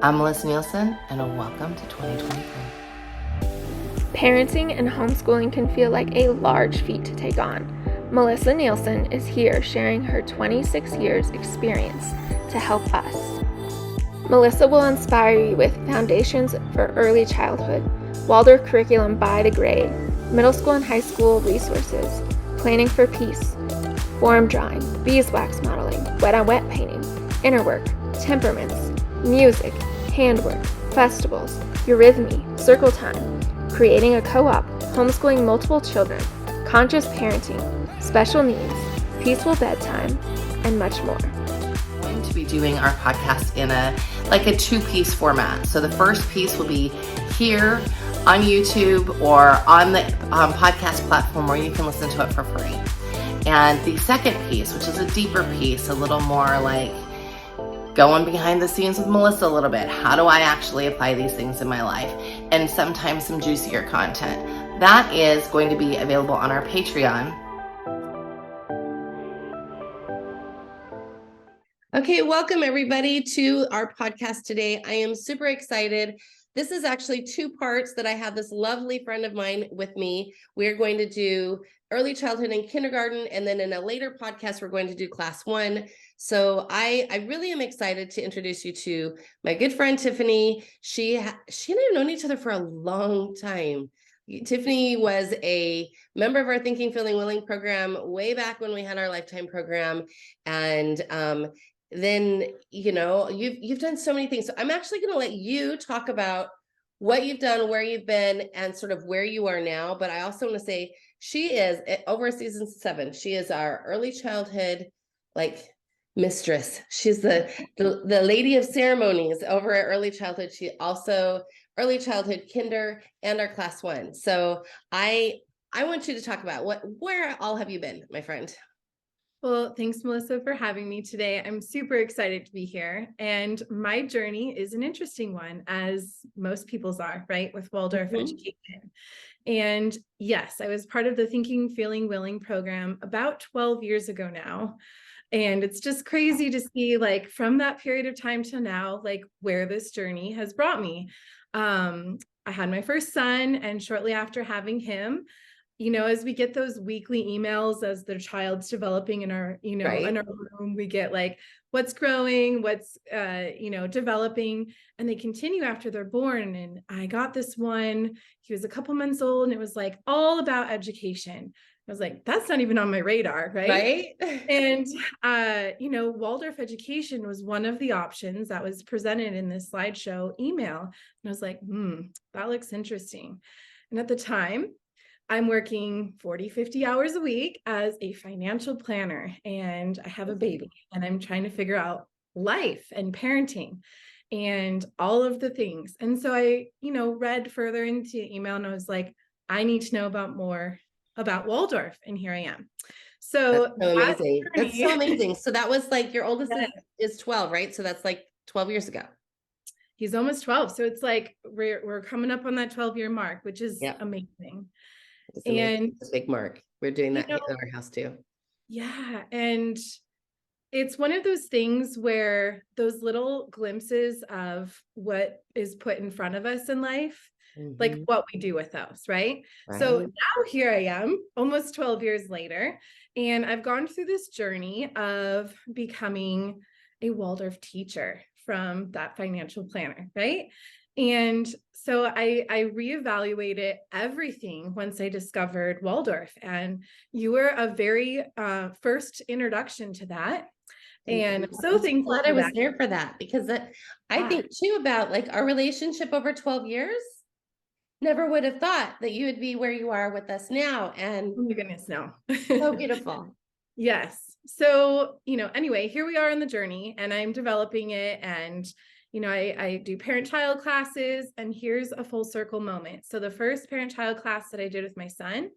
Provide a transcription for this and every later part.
I'm Melisa Nielsen, and welcome to 2023. Parenting and homeschooling can feel like a large feat to take on. Melisa Nielsen is here sharing her 26 years experience to help us. Melisa will inspire you with foundations for early childhood, Waldorf curriculum by the grade, middle school and high school resources, planning for peace, form drawing, beeswax modeling, wet-on-wet painting, inner work, temperaments, music, handwork, festivals, eurythmy, circle time, creating a co-op, homeschooling multiple children, conscious parenting, special needs, peaceful bedtime, and much more. We're going to be doing our podcast in a two-piece format. So the first piece will be here on YouTube or on the podcast platform where you can listen to it for free. And the second piece, which is a deeper piece, a little more like going behind the scenes with Melisa a little bit. How do I actually apply these things in my life? And sometimes some juicier content. That is going to be available on our Patreon. Okay, welcome everybody to our podcast today. I am super excited. This is actually two parts that I have this lovely friend of mine with me. We're going to do early childhood and kindergarten, and then in a later podcast, we're going to do class 1. So I really am excited to introduce you to my good friend, Tiffany. She and I have known each other for a long time. Tiffany was a member of our Thinking, Feeling, Willing program way back when we had our Lifetime program. And then, you've done so many things. So I'm actually going to let you talk about what you've done, where you've been, and sort of where you are now. But I also want to say she is over season 7. She is our early childhood, mistress. She's the lady of ceremonies over at early childhood. She also early childhood, kinder, and our class 1. So I want you to talk about where all have you been, my friend? Well, thanks, Melisa, for having me today. I'm super excited to be here. And my journey is an interesting one, as most people's are, right, with Waldorf education. And yes, I was part of the Thinking, Feeling, Willing program about 12 years ago now. And it's just crazy to see, from that period of time to now, where this journey has brought me. I had my first son, and shortly after having him, as we get those weekly emails as their child's developing in our, Right. in our room, we get what's growing, what's, developing, and they continue after they're born. And I got this one, he was a couple months old, and it was all about education. I was like, that's not even on my radar, right? And, Waldorf education was one of the options that was presented in this slideshow email. And I was like, that looks interesting. And at the time, I'm working 40, 50 hours a week as a financial planner, and I have a baby, and I'm trying to figure out life and parenting and all of the things. And so I, read further into the email, and I was like, I need to know more about Waldorf. And here I am. So that's so amazing. That's so amazing. So that was your oldest is 12, right? So that's 12 years ago. He's almost 12. So it's we're coming up on that 12-year mark, which is amazing. And it's a big mark. We're doing that in our house too. Yeah. And it's one of those things where those little glimpses of what is put in front of us in life, what we do with those, right? So now here I am, almost 12 years later, and I've gone through this journey of becoming a Waldorf teacher from that financial planner, right? And so I reevaluated everything once I discovered Waldorf, and you were a very first introduction to that. And I'm so thankful glad I was there for that, because I think too about our relationship over 12 years. Never would have thought that you would be where you are with us now. And oh my goodness, no. So beautiful. Yes. So, anyway, here we are in the journey, and I'm developing it, and I do parent-child classes, and here's a full circle moment. So the first parent-child class that I did with my son,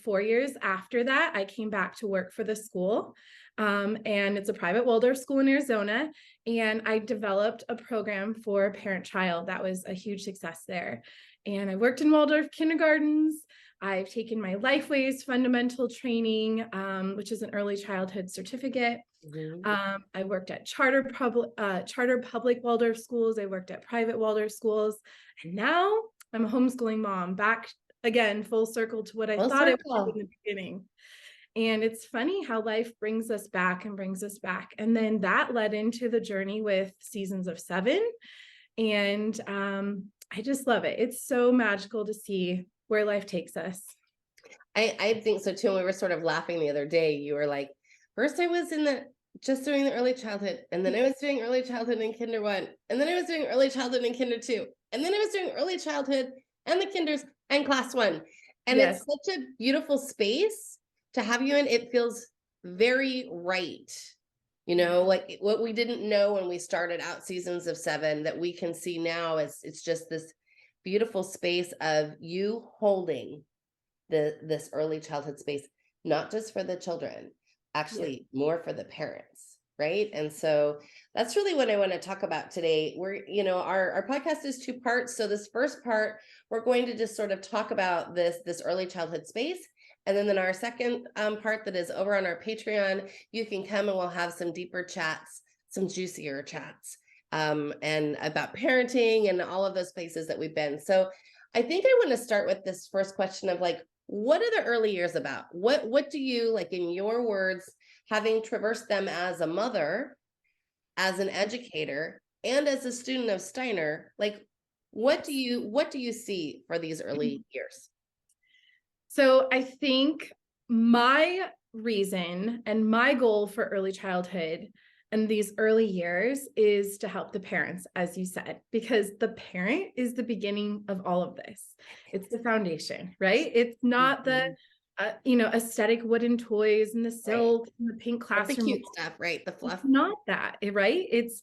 4 years after that, I came back to work for the school, and it's a private Waldorf school in Arizona, and I developed a program for parent-child that was a huge success there. And I worked in Waldorf kindergartens, I've taken my Lifeways fundamental training, which is an early childhood certificate. I worked at charter public Waldorf schools. I worked at private Waldorf schools. And now I'm a homeschooling mom, back again, full circle to what I thought it was in the beginning. And it's funny how life brings us back and brings us back. And then that led into the journey with Seasons of 7. And I just love it. It's so magical to see where life takes us. I think so too. And we were sort of laughing the other day. You were like, first I was just doing the early childhood, and then I was doing early childhood in Kinder 1, and then I was doing early childhood in Kinder 2, and then I was doing early childhood and the Kinders and Class 1. And it's such a beautiful space to have you in. It feels very right. Like what we didn't know when we started out Seasons of 7 that we can see now is it's just this beautiful space of you holding this early childhood space, not just for the children, actually more for the parents, right? And so that's really what I want to talk about today. Our podcast is 2 parts. So this first part, we're going to just sort of talk about this early childhood space. And then in our second part that is over on our Patreon, you can come and we'll have some deeper chats, some juicier chats, and about parenting and all of those places that we've been. So I think I want to start with this first question of like, what are the early years about? What do you, like in your words, having traversed them as a mother, as an educator, and as a student of Steiner, like what do you see for these early years? So I think my reason and my goal for early childhood and these early years is to help the parents, as you said, because the parent is the beginning of all of this. It's the foundation, right? It's not the aesthetic wooden toys and the silk and the pink classroom. The cute stuff, right? The fluff. It's not that, right? It's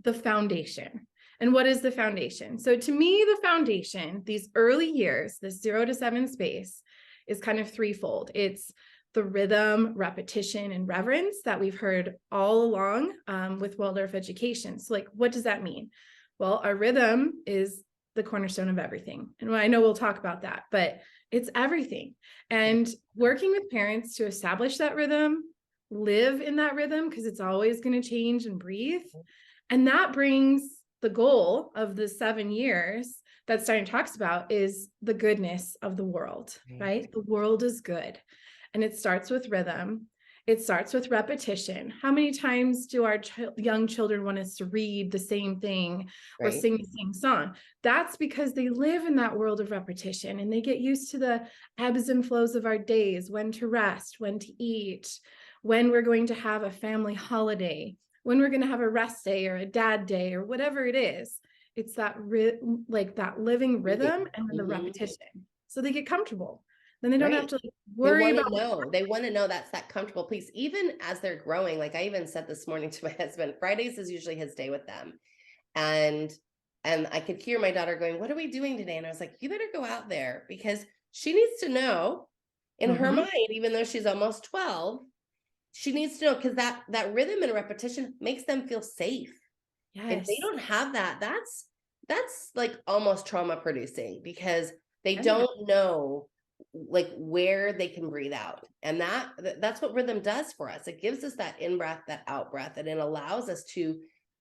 the foundation. And what is the foundation? So to me, the foundation, these early years, this 0 to 7 space, is kind of threefold. It's the rhythm, repetition, and reverence that we've heard all along with Waldorf education. So like, what does that mean? Well, our rhythm is the cornerstone of everything. And I know we'll talk about that, but it's everything. And working with parents to establish that rhythm, live in that rhythm, because it's always going to change and breathe. And that brings the goal of the 7 years that Steiner talks about is the goodness of the world, right? The world is good. And it starts with rhythm. It starts with repetition. How many times do our young children want us to read the same thing or sing the same song? That's because they live in that world of repetition and they get used to the ebbs and flows of our days, when to rest, when to eat, when we're going to have a family holiday, when we're going to have a rest day or a dad day or whatever it is. It's that that living rhythm and then the repetition. So they get comfortable. Then they don't have to worry about. They want to know that's that comfortable place. Even as they're growing, like I even said this morning to my husband, Fridays is usually his day with them. And I could hear my daughter going, "What are we doing today?" And I was like, "You better go out there," because she needs to know in her mind, even though she's almost 12, she needs to know, because that rhythm and repetition makes them feel safe. If they don't have that, that's like almost trauma producing, because they don't know like where they can breathe out. And that's what rhythm does for us. It gives us that in breath, that out breath, and it allows us to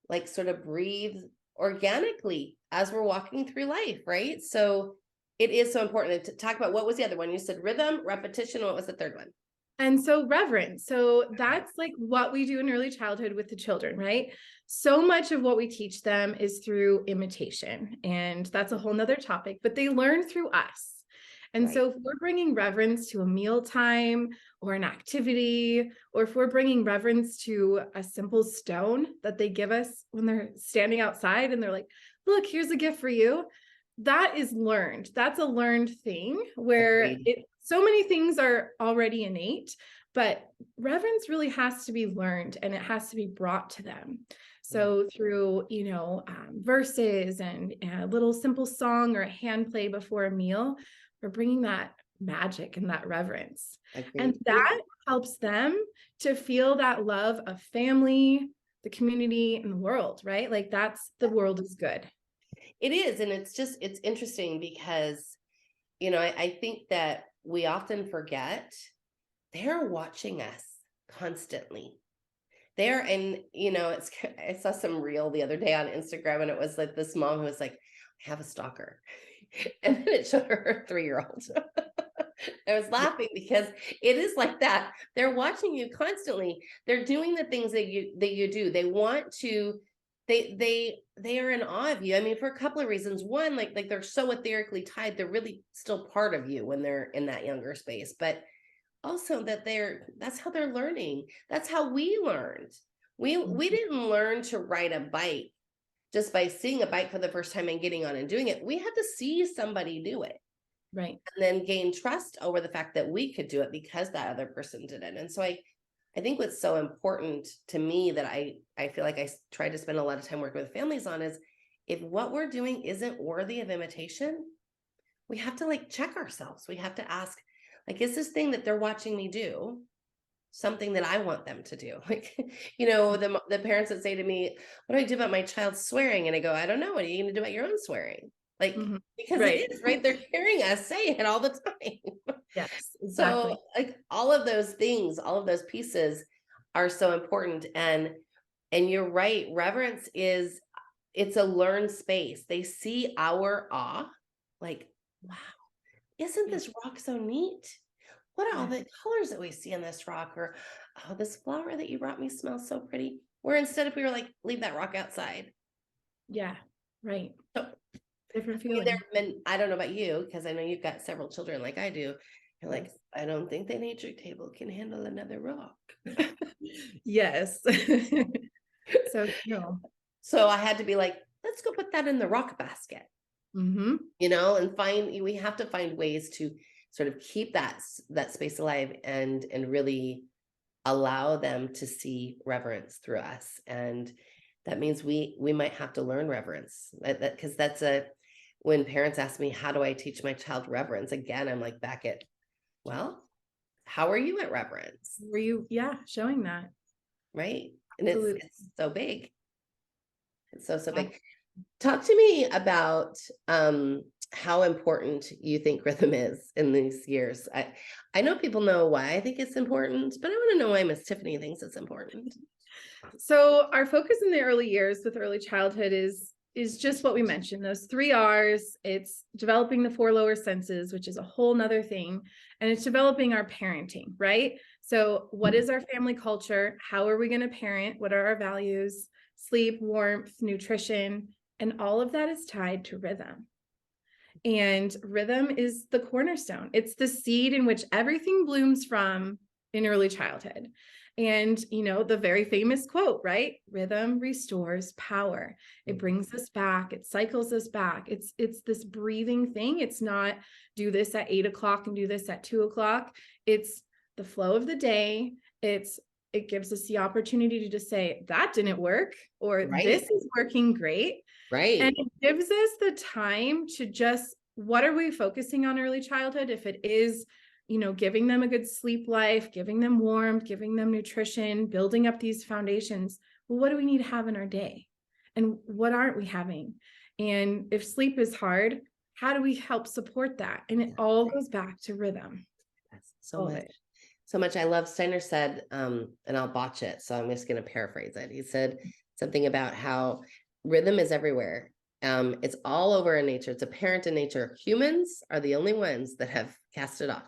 like sort of breathe organically as we're walking through life, right? So it is so important to talk about. What was the other one? You said rhythm, repetition. What was the third one? And so reverence. So that's like what we do in early childhood with the children, right? So much of what we teach them is through imitation. And that's a whole nother topic, but they learn through us. And so if we're bringing reverence to a mealtime or an activity, or if we're bringing reverence to a simple stone that they give us when they're standing outside and they're like, "Look, here's a gift for you." That is learned. That's a learned thing where so many things are already innate, but reverence really has to be learned and it has to be brought to them. So through, verses and a little simple song or a hand play before a meal, we're bringing that magic and that reverence. And that helps them to feel that love of family, the community, and the world, right? Like that's the world is good. It is. And it's interesting because, I think that we often forget they're watching us constantly. There, and I saw some reel the other day on Instagram, and it was like this mom who was like, I have a stalker. And then it showed her 3-year-old. I was laughing because it is like that. They're watching you constantly. They're doing the things that you do. They want to, they are in awe of you. I mean, for a couple of reasons. One, like they're so etherically tied, they're really still part of you when they're in that younger space. But also that that's how they're learning. That's how we learned. We didn't learn to ride a bike just by seeing a bike for the first time and getting on and doing it. We had to see somebody do it. Right. And then gain trust over the fact that we could do it because that other person did it. And so I think what's so important to me that I feel like I try to spend a lot of time working with families on is, if what we're doing isn't worthy of imitation, we have to like check ourselves. We have to ask, like, is this thing that they're watching me do something that I want them to do? Like, the parents that say to me, what do I do about my child swearing? And I go, I don't know. What are you going to do about your own swearing? Like, because Right. it is, right? They're hearing us say it all the time. Yes, exactly. So like all of those things, all of those pieces are so important. And you're right. Reverence it's a learned space. They see our awe, like, wow, isn't this rock so neat? What are all the colors that we see in this rock? Or, oh, this flower that you brought me smells so pretty. Where instead if we were like, leave that rock outside. Yeah, right. So different feeling. I don't know about you, because I know you've got several children like I do. You're like, I don't think the nature table can handle another rock. Yes. So no. So I had to be like, let's go put that in the rock basket. And we have to find ways to sort of keep that space alive and really allow them to see reverence through us. And that means we might have to learn reverence, because when parents ask me, how do I teach my child reverence? Again, I'm like back at, well, how are you at reverence? Were you, showing that. Right. And it's so big. It's so big. Talk to me about how important you think rhythm is in these years. I know people know why I think it's important, but I want to know why Miss Tiffany thinks it's important. So our focus in the early years with early childhood is just what we mentioned, those 3 R's. It's developing the 4 lower senses, which is a whole nother thing. And it's developing our parenting, right? So what is our family culture? How are we going to parent? What are our values? Sleep, warmth, nutrition, and all of that is tied to rhythm. And rhythm is the cornerstone. It's the seed in which everything blooms from in early childhood. And, the very famous quote, right? Rhythm restores power. It brings us back. It cycles us back. It's this breathing thing. It's not do this at 8 o'clock and do this at 2 o'clock. It's the flow of the day. It gives us the opportunity to just say, that didn't work, or this is working great. Right. And it gives us the time to just, what are we focusing on early childhood? If it is, giving them a good sleep life, giving them warmth, giving them nutrition, building up these foundations, well, what do we need to have in our day? And what aren't we having? And if sleep is hard, how do we help support that? And it all goes back to rhythm. That's so much. I love Steiner said, and I'll botch it, so I'm just going to paraphrase it. He said something about how rhythm is everywhere. It's all over in nature. It's apparent in nature. Humans are the only ones that have cast it off.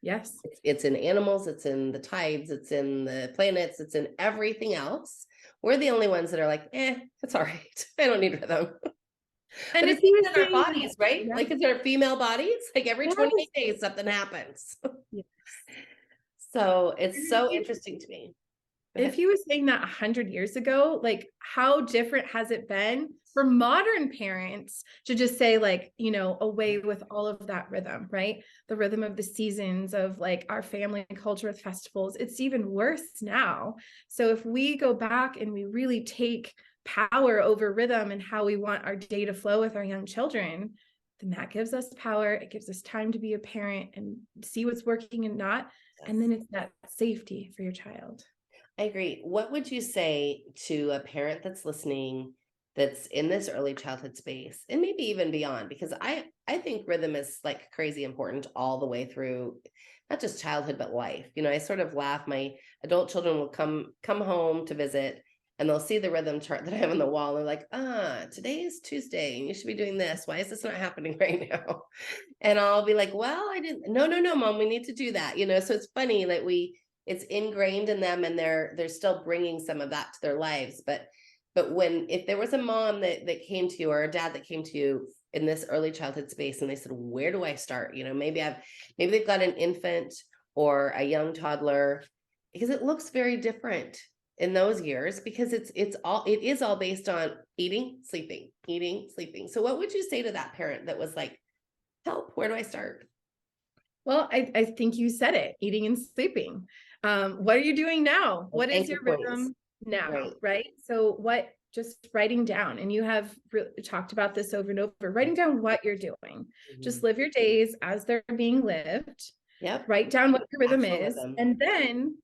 Yes. It's in animals, it's in the tides, it's in the planets, it's in everything else. We're the only ones that are like, it's all right. I don't need rhythm. And it's even in our bodies, right? Yeah. Like it's our female bodies. Like every 28 days, something happens. Yes. So it's so interesting to me. If he was saying that 100 years ago, like how different has it been for modern parents to just say like, away with all of that rhythm, right? The rhythm of the seasons, of like our family culture with festivals. It's even worse now. So if we go back and we really take power over rhythm and how we want our day to flow with our young children, then that gives us power. It gives us time to be a parent and see what's working and not. Yes. And then it's that safety for your child. I agree. What would you say to a parent that's listening that's in this early childhood space and maybe even beyond, because I think rhythm is like crazy important all the way through, not just childhood, but life. I sort of laugh. My adult children will come home to visit and they'll see the rhythm chart that I have on the wall. And they're like, today is Tuesday and you should be doing this. Why is this not happening right now? And I'll be like, well, I didn't, no, mom, we need to do that. So it's funny that it's ingrained in them and they're still bringing some of that to their lives. But if there was a mom that came to you, or a dad that came to you in this early childhood space and they said, where do I start? Maybe they've got an infant or a young toddler, because it looks very different in those years, because it is all based on eating, sleeping. So what would you say to that parent that was like, help, where do I start? Well, I think you said it, eating and sleeping. What are you doing now? What is your rhythm now? Right. So just writing down, and you have talked about this over and over, writing down what you're doing. Just live your days as they're being lived. Yep. Write down what your rhythm is, and then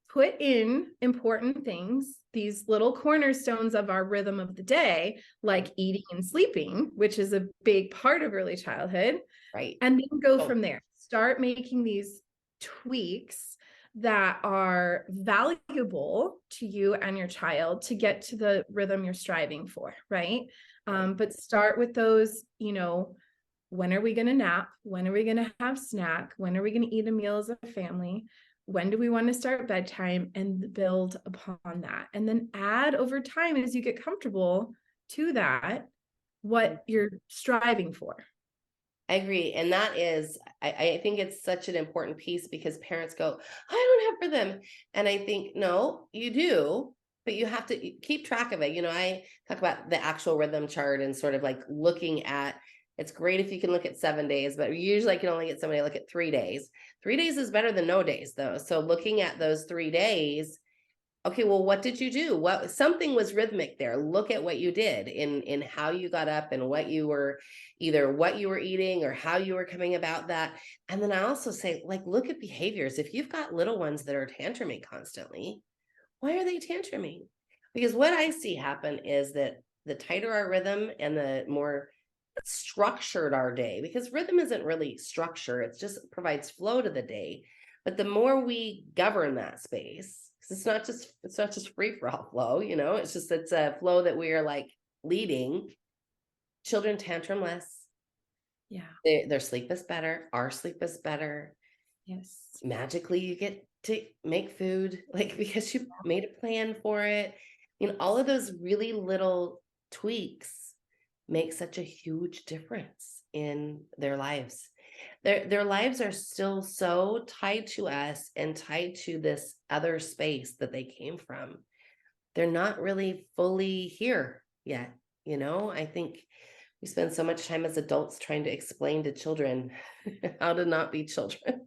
put in important things, these little cornerstones of our rhythm of the day, like eating and sleeping, which is a big part of early childhood. Right. And then go from there. Start making these tweaks that are valuable to you and your child to get to the rhythm you're striving for, right? But start with those, when are we going to nap? When are we going to have snack? When are we going to eat a meal as a family? When do we want to start bedtime? And build upon that. And then add over time, as you get comfortable to that, what you're striving for. I agree. And that is, I think it's such an important piece, because parents go, I don't have rhythm. And I think, no, you do, but you have to keep track of it. I talk about the actual rhythm chart and sort of like looking at, it's great if you can look at 7 days, but usually I can only get somebody to look at 3 days. 3 days is better than no days though. So looking at those 3 days, okay, well, what did you do? Something was rhythmic there. Look at what you did in how you got up and what you were eating or how you were coming about that. And then I also say, look at behaviors. If you've got little ones that are tantruming constantly, why are they tantruming? Because what I see happen is that the tighter our rhythm and the more structured our day, because rhythm isn't really structure, it just provides flow to the day. But the more we govern that space, it's not just free for all flow, it's a flow that we are like leading. Children tantrum less. Yeah. Their sleep is better. Our sleep is better. Yes. Magically, you get to make food, because you made a plan for it. All of those really little tweaks make such a huge difference in their lives. Their lives are still so tied to us and tied to this other space that they came from. They're not really fully here yet. I think we spend so much time as adults trying to explain to children how to not be children.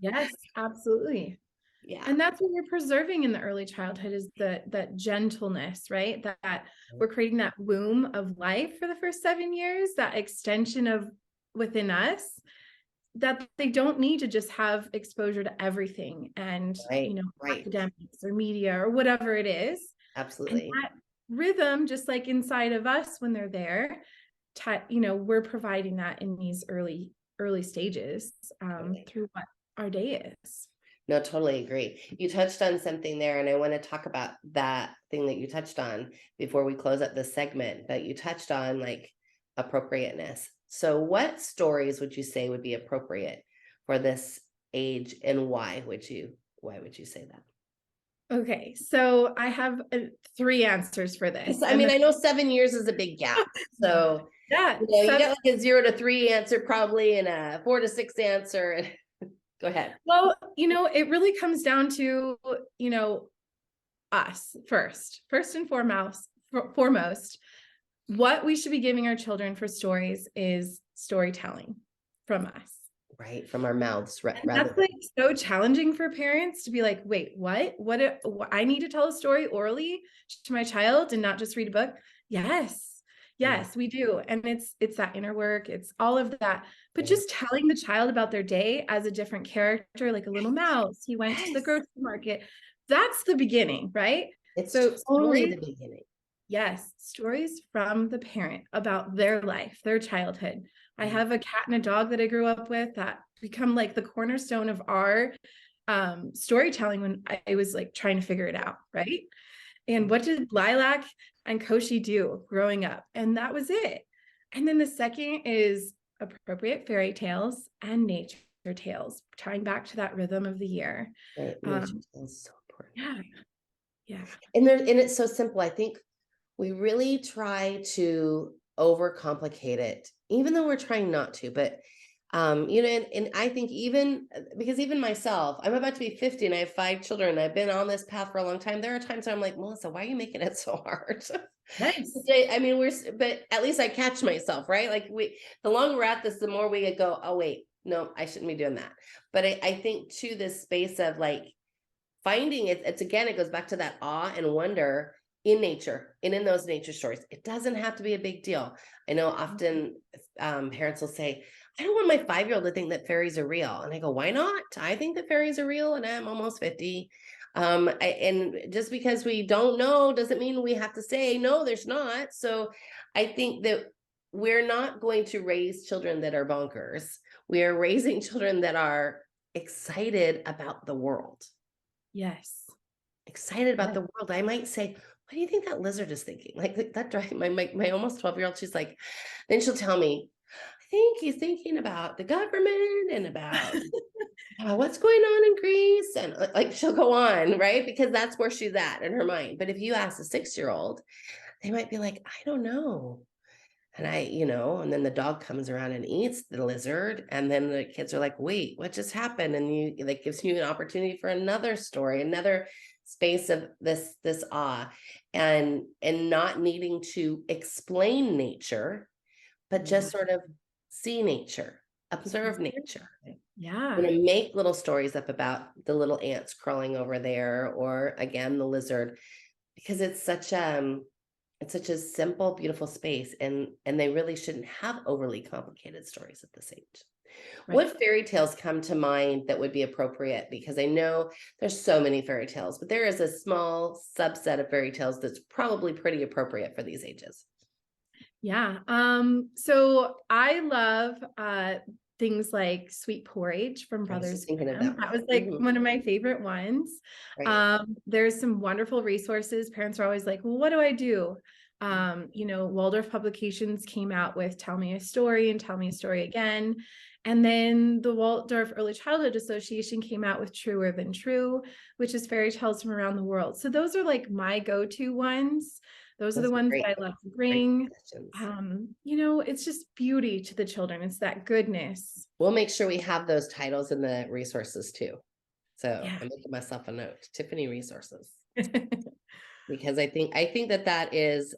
Yes, absolutely. Yeah. And that's what we're preserving in the early childhood, is that gentleness, right? That we're creating that womb of life for the first 7 years, that extension of within us, that they don't need to just have exposure to everything and, academics or media or whatever it is. Absolutely. And that rhythm, just like inside of us when they're there, we're providing that in these early stages through what our day is. No, totally agree. You touched on something there, and I want to talk about that thing that you touched on before we close up this segment. But you touched on appropriateness. So what stories would you say would be appropriate for this age, and why would you say that? Okay, so I have 3 answers for this. I know 7 years is a big gap. So yeah, you got a 0 to 3 answer probably, and a 4 to 6 answer. Go ahead. Well, it really comes down to, us first and foremost, what we should be giving our children for stories is storytelling from us. Right, from our mouths. That's so challenging for parents to be like, wait, what? What I need to tell a story orally to my child and not just read a book? Yes, we do. And it's that inner work, it's all of that. But just telling the child about their day as a different character, like a little mouse, he went to the grocery market. That's the beginning, right? It's so totally the beginning. Yes, stories from the parent about their life, their childhood. I have a cat and a dog that I grew up with that become like the cornerstone of our storytelling when I was like trying to figure it out, right? And what did Lilac and Koshi do growing up? And that was it. And then the second is appropriate fairy tales and nature tales, tying back to that rhythm of the year. Right. Nature is so important. Yeah, yeah, And it's so simple. I think we really try to overcomplicate it, even though we're trying not to. But and I think even because even myself, I'm about to be 50 and I have 5 children. I've been on this path for a long time. There are times where I'm like, Melissa, why are you making it so hard? nice. I mean, but at least I catch myself, right? Like the longer we're at this, the more we go, oh wait, no, I shouldn't be doing that. But I think to this space of like finding it's again, it goes back to that awe and wonder in nature and in those nature stories. It doesn't have to be a big deal. I know often parents will say, I don't want my 5-year-old to think that fairies are real. And I go, why not? I think that fairies are real and I'm almost 50. And just because we don't know doesn't mean we have to say, no, there's not. So I think that we're not going to raise children that are bonkers. We are raising children that are excited about the world. Yes. Excited about the world. I might say, what do you think that lizard is thinking? Like that drives my almost 12-year-old. She's like, then she'll tell me, I think he's thinking about the government and about what's going on in Greece. And like she'll go on, right? Because that's where she's at in her mind. But if you ask a 6-year-old, they might be like, I don't know. And and then the dog comes around and eats the lizard. And then the kids are like, wait, what just happened? And that gives you an opportunity for another story, another space of this awe and not needing to explain nature, but just sort of see nature, observe nature. Yeah. Make little stories up about the little ants crawling over there, or again, the lizard, because it's such a simple, beautiful space, and they really shouldn't have overly complicated stories at this age. Right. What fairy tales come to mind that would be appropriate? Because I know there's so many fairy tales, but there is a small subset of fairy tales that's probably pretty appropriate for these ages. Yeah. So I love things like Sweet Porridge from I was Brothers just thinking of Grimm. That was like one of my favorite ones. Right. There's some wonderful resources. Parents are always like, well, what do I do? Waldorf Publications came out with Tell Me a Story and Tell Me a Story Again. And then the Waldorf Early Childhood Association came out with Truer Than True, which is fairy tales from around the world. So those are like my go-to ones. Those are the ones that I love to bring. It's just beauty to the children. It's that goodness. We'll make sure we have those titles in the resources too. So Yeah. I'm making myself a note, Tiffany resources. Because I think that is,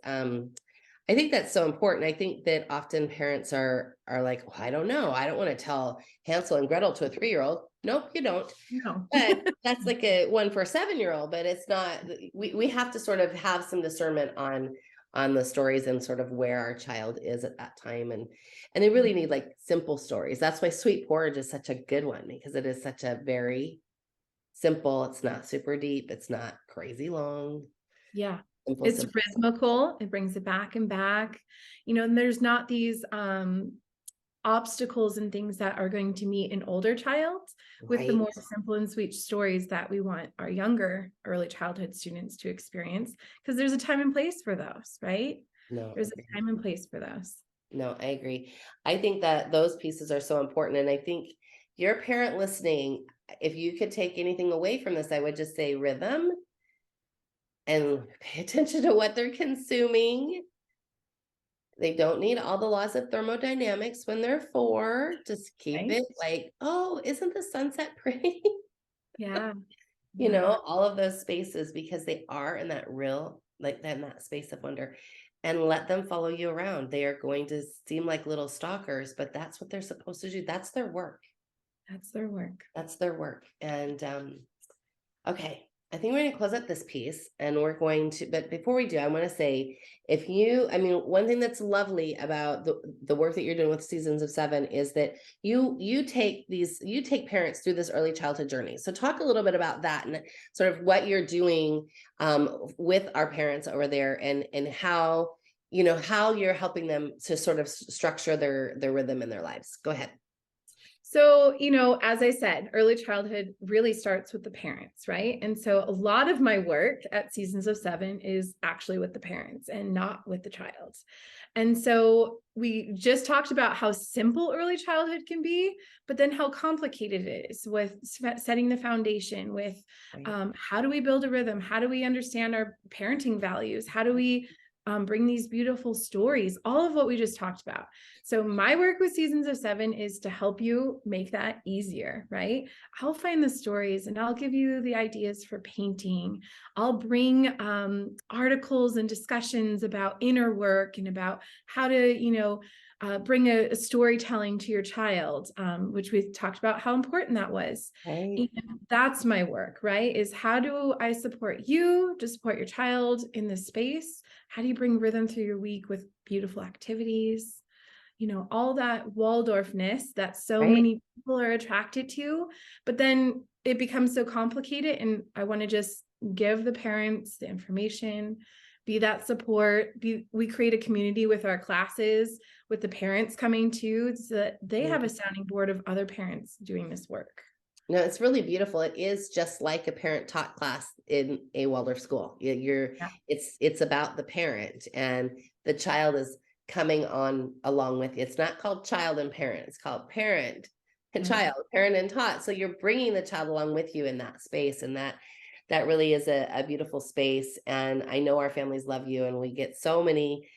I think that's so important. I think that often parents are like, well, I don't know. I don't want to tell Hansel and Gretel to a 3-year-old. Nope, you don't. No. But that's like a one for a 7-year-old, but it's not, we have to sort of have some discernment on the stories and sort of where our child is at that time. And they really need like simple stories. That's why Sweet Porridge is such a good one, because it is such a very simple, it's not super deep, it's not crazy long. Yeah. Simple, It's simple. rhythmical. It brings it back and back, and there's not these obstacles and things that are going to meet an older child with the more simple and sweet stories that we want our younger early childhood students to experience, because there's a time and place for those, right? There's a time and place for those. No, I agree. I think that those pieces are so important. And I think your parent listening, if you could take anything away from this, I would just say rhythm and pay attention to what they're consuming. They don't need all the laws of thermodynamics when they're 4. Just keep it like, oh, isn't the sunset pretty? Yeah. All of those spaces, because they are in that real, like in that space of wonder, and let them follow you around. They are going to seem like little stalkers, but that's what they're supposed to do. That's their work. That's their work. That's their work. And okay. I think we're going to close up this piece and we're going to, but before we do, I want to say, one thing that's lovely about the work that you're doing with Seasons of Seven is that you take parents through this early childhood journey. So talk a little bit about that and sort of what you're doing with our parents over there, and how you're helping them to sort of structure their rhythm in their lives. Go ahead. So, as I said, early childhood really starts with the parents, right? And so a lot of my work at Seasons of Seven is actually with the parents and not with the child. And so we just talked about how simple early childhood can be, but then how complicated it is with setting the foundation with how do we build a rhythm? How do we understand our parenting values? How do we bring these beautiful stories, all of what we just talked about. So my work with Seasons of Seven is to help you make that easier, right? I'll find the stories and I'll give you the ideas for painting. I'll bring articles and discussions about inner work and about how to, bring a storytelling to your child, which we talked about how important that was. Right. And that's my work, right? Is how do I support you to support your child in this space? How do you bring rhythm through your week with beautiful activities? All that Waldorfness that so many people are attracted to, but then it becomes so complicated. And I want to just give the parents the information, be that support. We create a community with our classes, with the parents coming too, so that they have a sounding board of other parents doing this work. No, it's really beautiful. It is just like a parent taught class in a Waldorf school. It's about the parent, and the child is coming on along with you. It's not called child and parent. It's called parent and child, parent and taught. So you're bringing the child along with you in that space, and that really is a beautiful space. And I know our families love you, and we get so many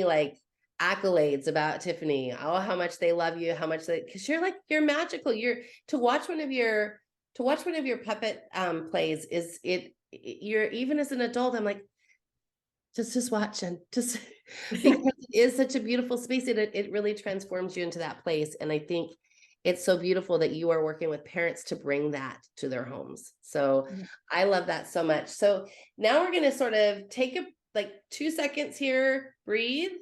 like accolades about Tiffany. Oh, how much they love you, because you're magical. To watch one of your puppet plays you're, even as an adult, I'm like, just watch, and just because it is such a beautiful space. It really transforms you into that place. And I think it's so beautiful that you are working with parents to bring that to their homes. So I love that so much. So now we're going to sort of take 2 seconds here, breathe.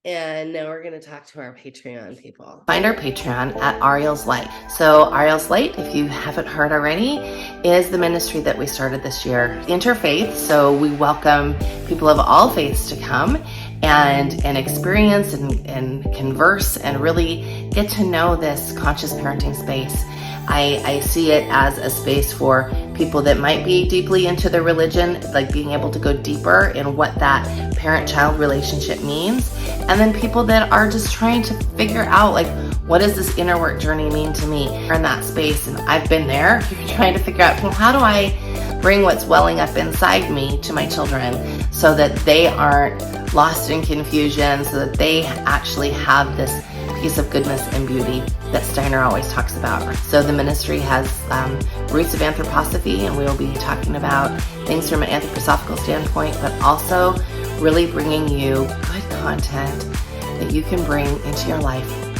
And now we're going to talk to our Patreon people. Find our Patreon at Ariel's Light. So Ariel's Light, if you haven't heard already, is the ministry that we started this year. Interfaith, so we welcome people of all faiths to come and experience and converse and really get to know this conscious parenting space. I see it as a space for people that might be deeply into their religion, like being able to go deeper in what that parent-child relationship means. And then people that are just trying to figure out, like, what does this inner work journey mean to me? We're in that space, and I've been there trying to figure out, well, how do I bring what's welling up inside me to my children so that they aren't lost in confusion, so that they actually have this piece of goodness and beauty that Steiner always talks about. So the ministry has roots of anthroposophy, and we will be talking about things from an anthroposophical standpoint, but also really bringing you good content that you can bring into your life